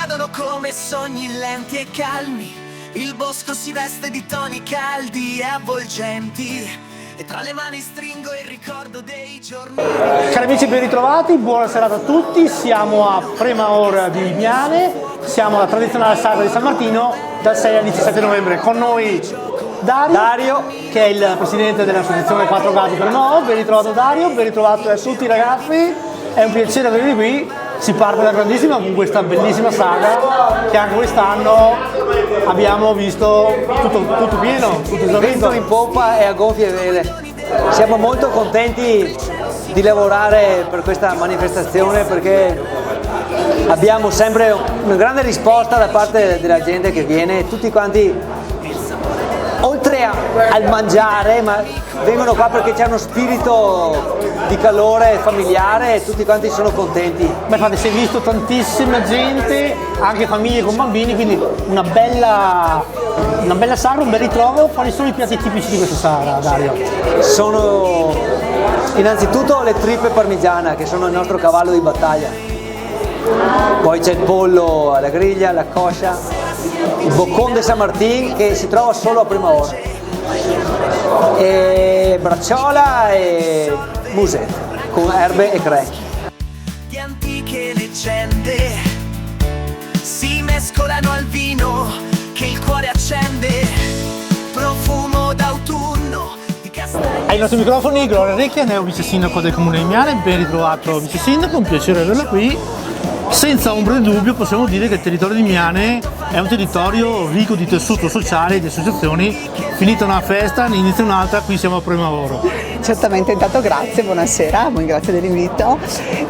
cadono come sogni lenti e calmi. Il bosco si veste di toni caldi e avvolgenti, e tra le mani stringo il ricordo dei giorni. Cari amici, ben ritrovati, buona serata a tutti. Siamo a Premaor di Miane, siamo alla tradizionale sagra di San Martino dal 6 al 17 novembre. Con noi Dario, che è il presidente dell'associazione Quattro Gatti Premaor. Ben ritrovato Dario, ben ritrovato a tutti ragazzi, è un piacere avervi qui. Si parte da grandissima con questa bellissima saga che anche quest'anno abbiamo visto tutto pieno, tutto esaurito. Vento in poppa e a gonfie vele. Siamo molto contenti di lavorare per questa manifestazione perché abbiamo sempre una grande risposta da parte della gente che viene, tutti quanti oltre al mangiare, ma vengono qua perché c'è uno spirito di calore familiare e tutti quanti sono contenti. Beh, infatti si è visto tantissima gente, anche famiglie con bambini, quindi una bella sagra, un bel ritrovo. Quali sono i piatti tipici di questa sagra, Dario? Sono innanzitutto le trippe parmigiana, che sono il nostro cavallo di battaglia. Poi c'è il pollo alla griglia, la coscia, il boccon de San Martín che si trova solo a Premaor, e bracciola e musette con erbe e crack. Di antiche leggende si mescolano al vino che il cuore accende, profumo d'autunno di castagni. Ai nostri microfoni Gloria Recchia, neo vice sindaco del comune di Miane. Ben ritrovato vice sindaco, un piacere averla qui. Senza ombra di dubbio possiamo dire che il territorio di Miane è un territorio ricco di tessuto sociale e di associazioni. Finita una festa, ne inizia un'altra, qui siamo a Premaor. Certamente, intanto grazie, buonasera, grazie dell'invito.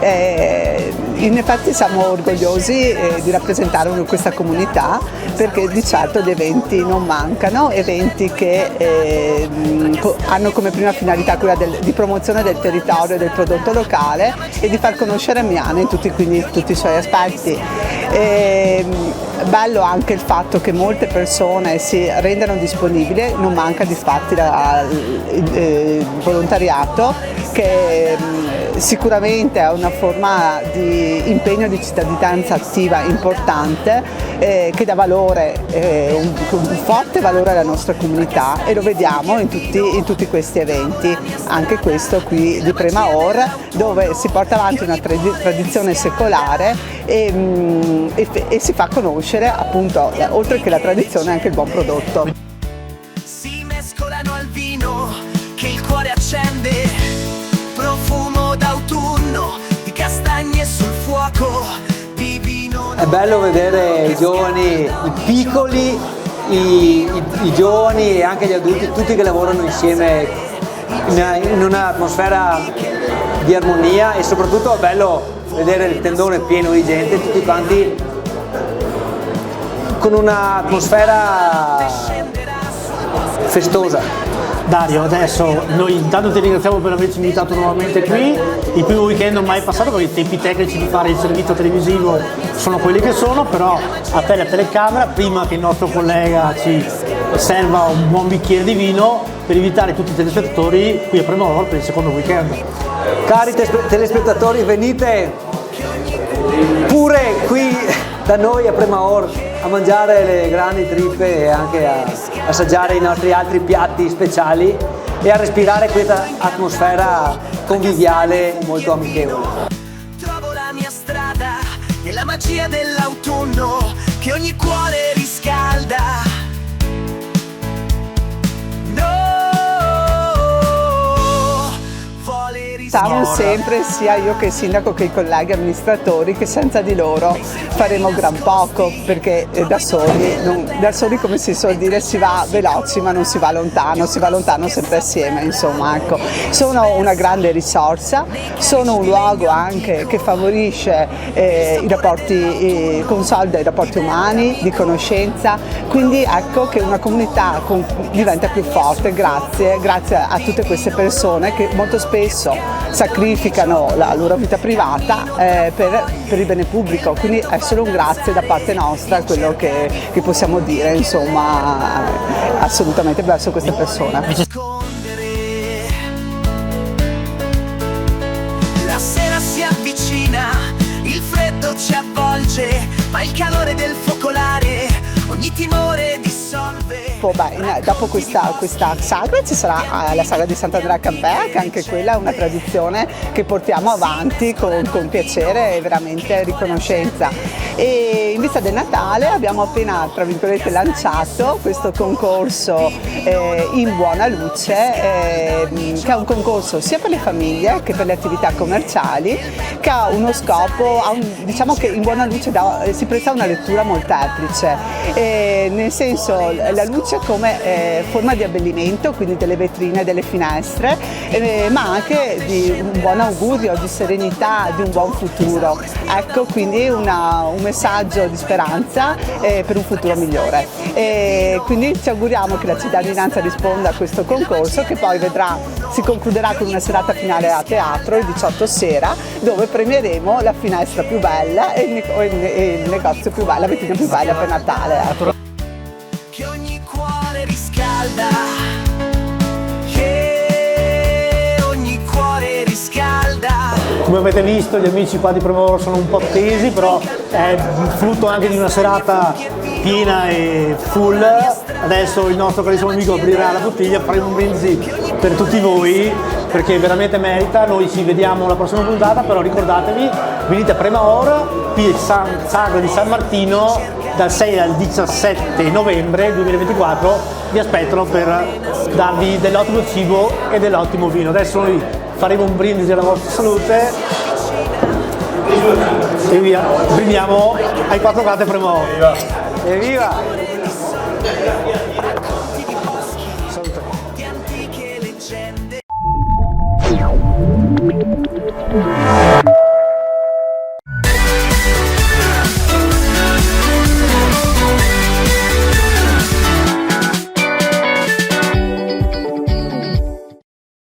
In effetti siamo orgogliosi di rappresentare questa comunità, perché di certo gli eventi non mancano, eventi che hanno come prima finalità quella di promozione del territorio e del prodotto locale e di far conoscere Miane in tutti i suoi aspetti. Bello anche il fatto che molte persone si rendano disponibili, non manca di fatti il volontariato, che sicuramente è una forma di impegno di cittadinanza attiva importante, che dà valore, un forte valore alla nostra comunità, e lo vediamo in tutti questi eventi, anche questo qui di Premaor, dove si porta avanti una tradizione secolare e si fa conoscere appunto, oltre che la tradizione, anche il buon prodotto. Si mescolano al vino che il cuore accende, profumo d'autunno di castagne sul fuoco, di vino. È bello vedere i giovani, i piccoli, i giovani e anche gli adulti, tutti che lavorano insieme in un'atmosfera di armonia, e soprattutto è bello vedere il tendone pieno di gente, tutti quanti con un'atmosfera festosa. Dario, adesso noi intanto ti ringraziamo per averci invitato nuovamente qui. Il primo weekend ormai è passato, perché i tempi tecnici di fare il servizio televisivo sono quelli che sono, però a te la telecamera, prima che il nostro collega ci serva un buon bicchiere di vino, per invitare tutti i telespettatori qui a Premaor per il secondo weekend. Cari telespettatori, venite pure qui da noi a Premaor a mangiare le grandi trippe e anche a assaggiare i nostri altri piatti speciali e a respirare questa atmosfera conviviale molto amichevole. Trovo la mia strada e la magia dell'autunno che ogni cuore riscalda. Siamo sempre, sia io che il sindaco che i colleghi amministratori, che senza di loro faremo gran poco, perché da soli come si suol dire si va veloci ma non si va lontano sempre assieme, insomma, ecco. Sono una grande risorsa, sono un luogo anche che favorisce i rapporti, consolida i rapporti umani, di conoscenza, quindi ecco che una comunità diventa più forte grazie a tutte queste persone che molto spesso sacrificano la loro vita privata per il bene pubblico, quindi è solo un grazie da parte nostra quello che possiamo dire, insomma, assolutamente verso queste persone. La sera si avvicina, il freddo ci avvolge, ma il calore del focolare ogni timore dissolve. Dopo questa sagra ci sarà la sagra di Sant'Andrea Campea, che anche quella è una tradizione che portiamo avanti con piacere e veramente riconoscenza. E in vista del Natale abbiamo appena, tra virgolette, lanciato questo concorso in buona luce, che è un concorso sia per le famiglie che per le attività commerciali, che ha uno scopo, diciamo che in buona luce si presta una lettura molteplice, nel senso la luce come forma di abbellimento, quindi delle vetrine, delle finestre, ma anche di un buon augurio, di serenità, di un buon futuro. Ecco, quindi un messaggio di speranza per un futuro migliore. Quindi ci auguriamo che la cittadinanza risponda a questo concorso, che poi si concluderà con una serata finale a teatro il 18 sera, dove premieremo la finestra più bella e il negozio più bello, la vetrina più bella per Natale. Ecco. Che ogni cuore riscalda, che ogni cuore riscalda. Come avete visto, gli amici qua di Premor sono un po' tesi, però è frutto anche di una serata piena e full. Adesso il nostro carissimo amico aprirà la bottiglia, faremo un brindisi per tutti voi, perché veramente merita. Noi ci vediamo alla prossima puntata, però ricordatevi, venite a Premor, qui Sagra di San Martino, dal 6 al 17 novembre 2024, vi aspettano per darvi dell'ottimo cibo e dell'ottimo vino. Adesso noi faremo un brindisi alla vostra salute e via, brindiamo ai 4 carte Premor. Evviva! Di antiche leggende.